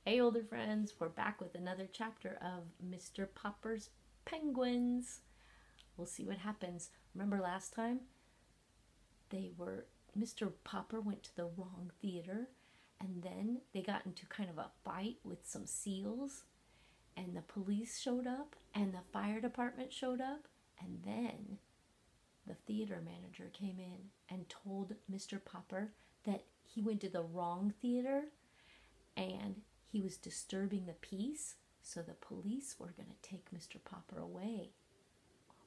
Hey, older friends, we're back with another chapter of Mr. Popper's Penguins. We'll see what happens. Remember last time? Mr. Popper went to the wrong theater, and then they got into kind of a fight with some seals, and the police showed up, and the fire department showed up, and then the theater manager came in and told Mr. Popper that he went to the wrong theater, and he was disturbing the peace, so the police were going to take Mr. Popper away.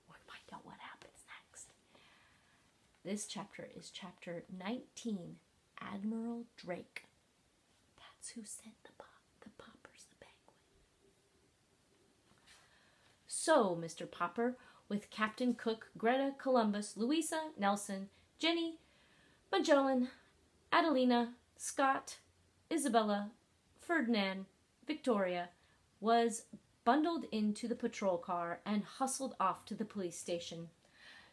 We'll find out what happens next. This chapter is chapter 19, Admiral Drake. That's who sent the Poppers the penguin. So, Mr. Popper, with Captain Cook, Greta, Columbus, Louisa, Nelson, Jenny, Magellan, Adelina, Scott, Isabella, Ferdinand, Victoria, was bundled into the patrol car and hustled off to the police station.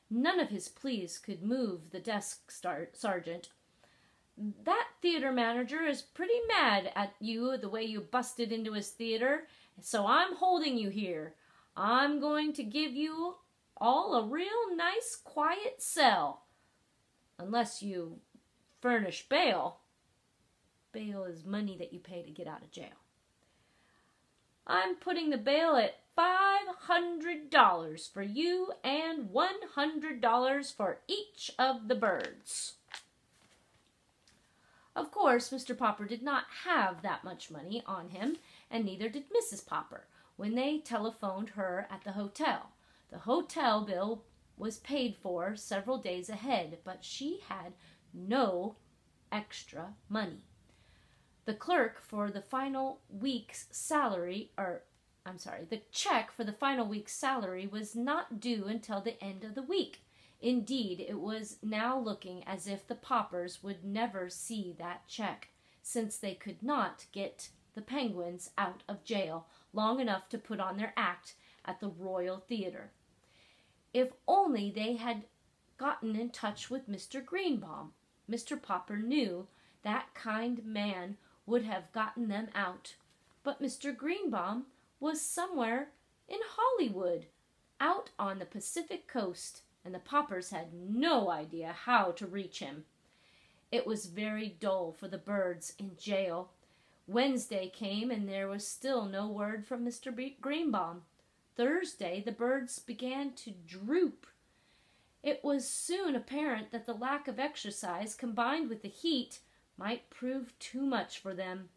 None of his pleas could move the desk sergeant. "That theater manager is pretty mad at you the way you busted into his theater, so I'm holding you here. I'm going to give you all a real nice quiet cell. Unless you furnish bail." Bail is money that you pay to get out of jail. "I'm putting the bail at $500 for you and $100 for each of the birds." Of course, Mr. Popper did not have that much money on him, and neither did Mrs. Popper when they telephoned her at the hotel. The hotel bill was paid for several days ahead, but she had no extra money. The check for the final week's salary was not due until the end of the week. Indeed, it was now looking as if the Poppers would never see that check, since they could not get the Penguins out of jail long enough to put on their act at the Royal Theatre. If only they had gotten in touch with Mr. Greenbaum. Mr. Popper knew that kind man would have gotten them out. But Mr. Greenbaum was somewhere in Hollywood, out on the Pacific coast, and the Poppers had no idea how to reach him. It was very dull for the birds in jail. Wednesday came, and there was still no word from Mr. Greenbaum. Thursday, the birds began to droop. It was soon apparent that the lack of exercise, combined with the heat, might prove too much for them.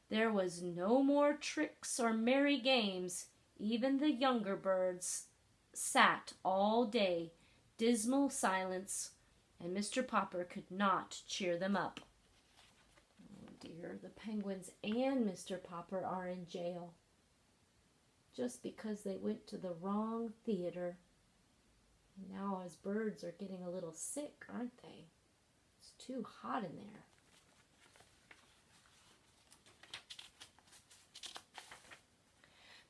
There was no more tricks or merry games. Even the younger birds sat all day, dismal silence, and Mr. Popper could not cheer them up. Oh dear, the Penguins and Mr. Popper are in jail, just because they went to the wrong theater. And now us birds are getting a little sick, aren't they? It's too hot in there.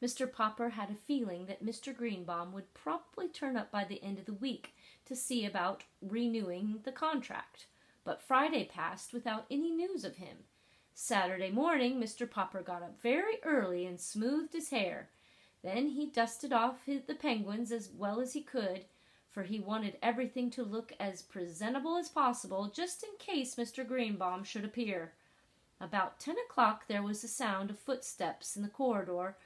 Mr. Popper had a feeling that Mr. Greenbaum would probably turn up by the end of the week to see about renewing the contract, but Friday passed without any news of him. Saturday morning, Mr. Popper got up very early and smoothed his hair. Then he dusted off the Penguins as well as he could, for he wanted everything to look as presentable as possible, just in case Mr. Greenbaum should appear. About 10 o'clock there was the sound of footsteps in the corridor,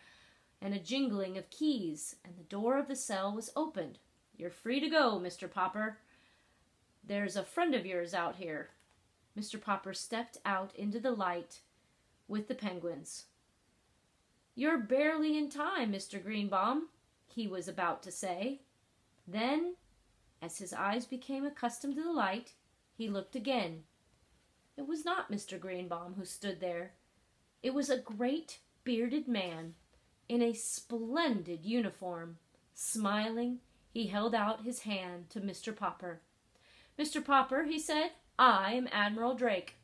and a jingling of keys, and the door of the cell was opened. "You're free to go, Mr. Popper. There's a friend of yours out here." Mr. Popper stepped out into the light with the Penguins. "You're barely in time, Mr. Greenbaum," he was about to say. Then, as his eyes became accustomed to the light, he looked again. It was not Mr. Greenbaum who stood there. It was a great bearded man in a splendid uniform. Smiling, he held out his hand to Mr. Popper. "Mr. Popper," he said, "I am Admiral Drake."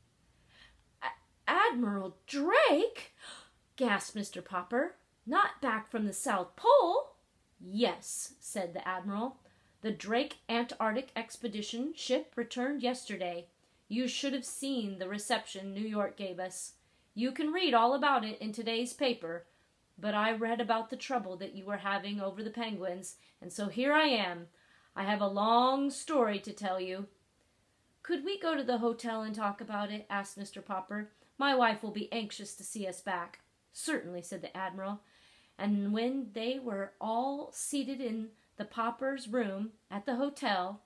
"Admiral Drake?" gasped Mr. Popper. "Not back from the South Pole?" "Yes," said the Admiral. "The Drake Antarctic Expedition ship returned yesterday. You should have seen the reception New York gave us. You can read all about it in today's paper, but I read about the trouble that you were having over the penguins, and so here I am. I have a long story to tell you." "Could we go to the hotel and talk about it?" asked Mr. Popper. "My wife will be anxious to see us back." "Certainly," said the Admiral. And when they were all seated in the Poppers' room at the hotel,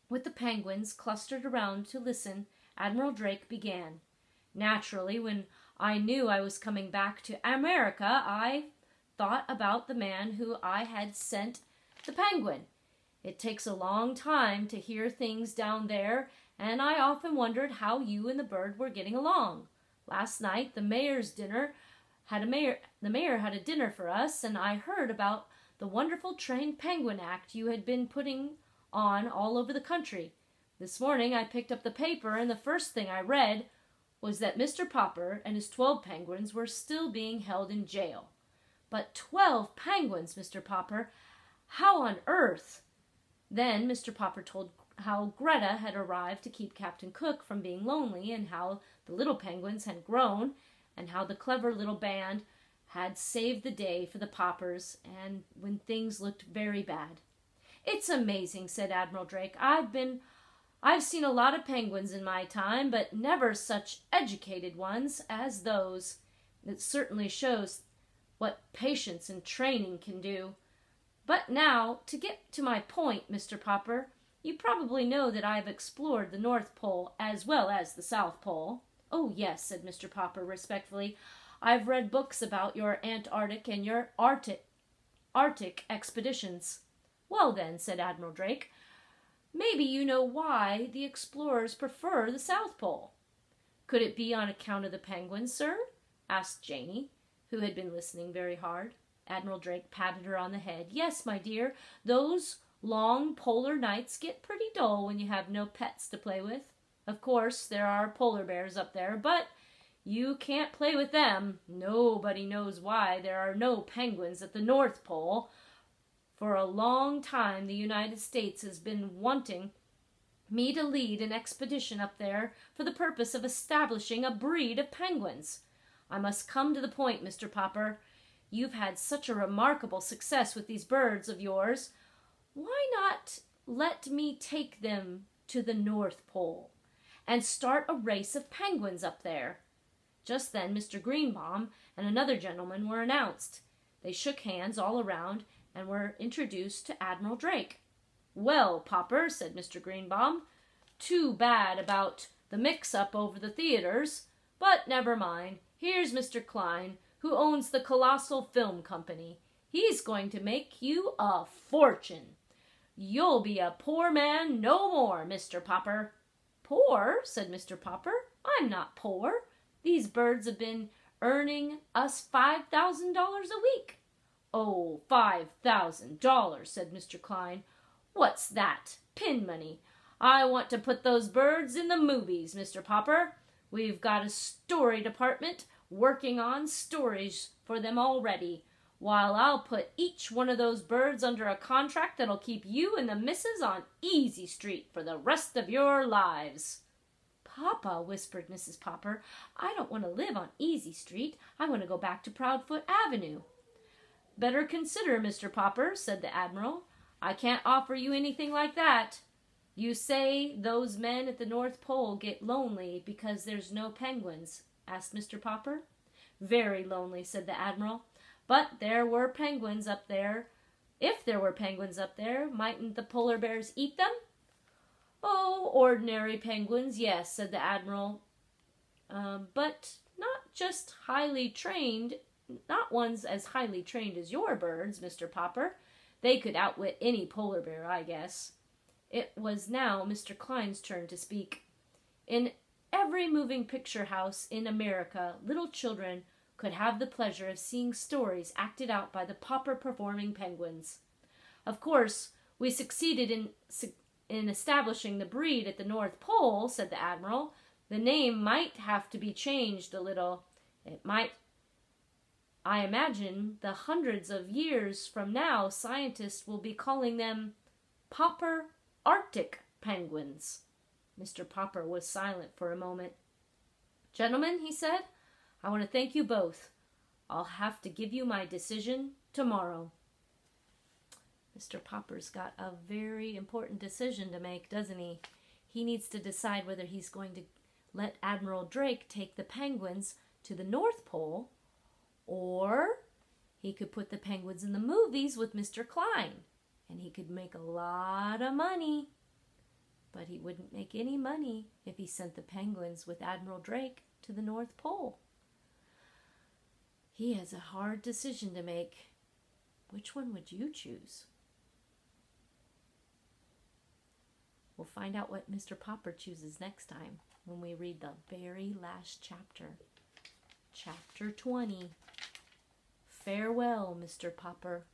with the penguins clustered around to listen, Admiral Drake began. "Naturally, when I knew I was coming back to America, I thought about the man who I had sent the Penguin. It takes a long time to hear things down there, and I often wondered how you and the bird were getting along. Last night the mayor had a dinner for us, and I heard about the wonderful Trained Penguin Act you had been putting on all over the country. This morning I picked up the paper, and the first thing I read was that Mr. Popper and his 12 penguins were still being held in jail." "But 12 penguins, Mr. Popper! How on earth—" Then Mr. Popper told how Greta had arrived to keep Captain Cook from being lonely, and how the little penguins had grown, and how the clever little band had saved the day for the Poppers, and when things looked very bad. "It's amazing," said Admiral Drake. I've seen a lot of penguins in my time, but never such educated ones as those. It certainly shows what patience and training can do. But now, to get to my point, Mr. Popper, you probably know that I've explored the North Pole as well as the South Pole." "Oh, yes," said Mr. Popper respectfully. "I've read books about your Antarctic and your Arctic expeditions." "Well then," said Admiral Drake, "maybe you know why the explorers prefer the South Pole." "Could it be on account of the penguins, sir?" asked Janey, who had been listening very hard. Admiral Drake patted her on the head. "Yes, my dear, those long polar nights get pretty dull when you have no pets to play with. Of course, there are polar bears up there, but you can't play with them. Nobody knows why there are no penguins at the North Pole. For a long time the United States has been wanting me to lead an expedition up there for the purpose of establishing a breed of penguins. I must come to the point, Mr. Popper. You've had such a remarkable success with these birds of yours. Why not let me take them to the North Pole and start a race of penguins up there?" Just then Mr. Greenbaum and another gentleman were announced. They shook hands all around and were introduced to Admiral Drake. "Well, Popper," said Mr. Greenbaum, "too bad about the mix-up over the theaters, but never mind. Here's Mr. Klein, who owns the Colossal Film Company. He's going to make you a fortune. You'll be a poor man no more, Mr. Popper." "Poor?" said Mr. Popper. "I'm not poor. These birds have been earning us $5,000 a week." "Oh, $5,000, said Mr. Klein. "What's that? Pin money. I want to put those birds in the movies, Mr. Popper. We've got a story department working on stories for them already, while I'll put each one of those birds under a contract that'll keep you and the missus on Easy Street for the rest of your lives." "Papa," whispered Mrs. Popper, "I don't want to live on Easy Street. I want to go back to Proudfoot Avenue." "Better consider, Mr. Popper," said the Admiral. "I can't offer you anything like that. You say those men at the North Pole get lonely because there's no penguins?" asked Mr. Popper. "Very lonely," said the Admiral. "But there were penguins up there. If there were penguins up there, mightn't the polar bears eat them?" "Oh, ordinary penguins, yes," said the Admiral. "But not just highly trained, not ones as highly trained as your birds, Mr. Popper. They could outwit any polar bear, I guess." It was now Mr. Klein's turn to speak. "In every moving picture house in America, little children could have the pleasure of seeing stories acted out by the Popper performing penguins. Of course, we succeeded in establishing the breed at the North Pole," said the Admiral. "The name might have to be changed a little. It might. I imagine the hundreds of years from now scientists will be calling them Popper Arctic penguins." Mr. Popper was silent for a moment. "Gentlemen," he said, I want to thank you both. I'll have to give you my decision tomorrow. Mr. Popper's got a very important decision to make, doesn't he? He needs to decide whether he's going to let Admiral Drake take the penguins to the North Pole, or he could put the penguins in the movies with Mr. Klein, and he could make a lot of money. But he wouldn't make any money if he sent the penguins with Admiral Drake to the North Pole. He has a hard decision to make. Which one would you choose? We'll find out what Mr. Popper chooses next time when we read the very last chapter. Chapter 20. Farewell, Mr. Popper.